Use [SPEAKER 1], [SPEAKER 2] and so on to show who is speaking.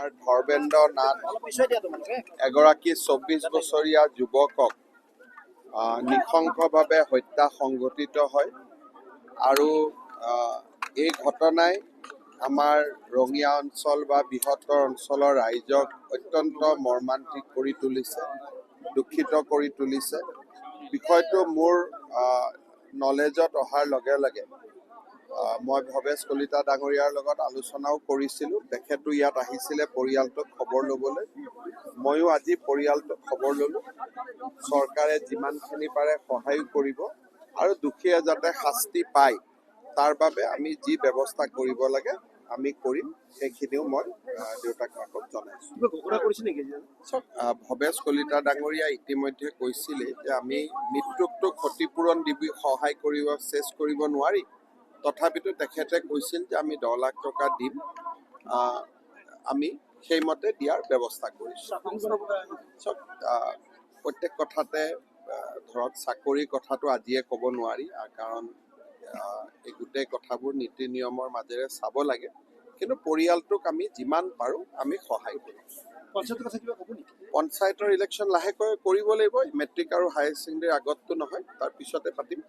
[SPEAKER 1] আমাৰ ধৰ্মেন্দ্ৰ নাথ এগৰাকী ২৪ বছৰীয়া যুৱকক নৃশংসভাৱে হত্যা সংঘটিত হয় আৰু এই ঘটনাই আমাৰ ৰঙিয়া অঞ্চল বা বৃহত্তৰ অঞ্চলৰ ৰাইজক অত্যন্ত মৰ্মান্তিক কৰি তুলিছে, দুখিত কৰি তুলিছে। বিষয়টো মোৰ নলেজত অহাৰ লগে লগে মই ভৱেশ কলিতা ডাঙৰীয়াৰ লগত আলোচনাও কৰিছিলোঁ। তেখেতো ইয়াত আহিছিলে পৰিয়ালটোক খবৰ ল'বলৈ। ময়ো আজি পৰিয়ালটোক খবৰ ল'লোঁ। চৰকাৰে যিমানখিনি পাৰে সহায়ো কৰিব আৰু দোষীয়ে যাতে শাস্তি পায় তাৰ বাবে আমি যি ব্যৱস্থা কৰিব লাগে আমি কৰিম, সেইখিনিও মই দেউতাক মাকক জনাইছোঁ। ভৱেশ কলিতা ডাঙৰীয়া ইতিমধ্যে কৈছিলে যে আমি মৃত্যুকটো ক্ষতিপূৰণ দিবি সহায় কৰিব চেষ্টা কৰিব নোৱাৰি। তথাপিতো তেখেতে কৈছিল যে আমি 10 লাখ টকা দিম, আমি সেইমতে দিয়াৰ ব্যৱস্থা কৰিছোঁ। প্ৰত্যেক কথাতে ধৰক চাকৰিৰ কথাটো আজিয়ে ক'ব নোৱাৰি, কাৰণ এই গোটেই কথাবোৰ নীতি নিয়মৰ মাজেৰে চাব লাগে, কিন্তু পৰিয়ালটোক আমি যিমান পাৰোঁ আমি সহায় কৰিম। পঞ্চায়তৰ ইলেকশ্যন লাহেকৈ কৰিব লাগিব, মেট্ৰিক আৰু হায়াৰ ছেকেণ্ডেৰীৰ আগততো নহয়, তাৰ পিছতে পাতিম।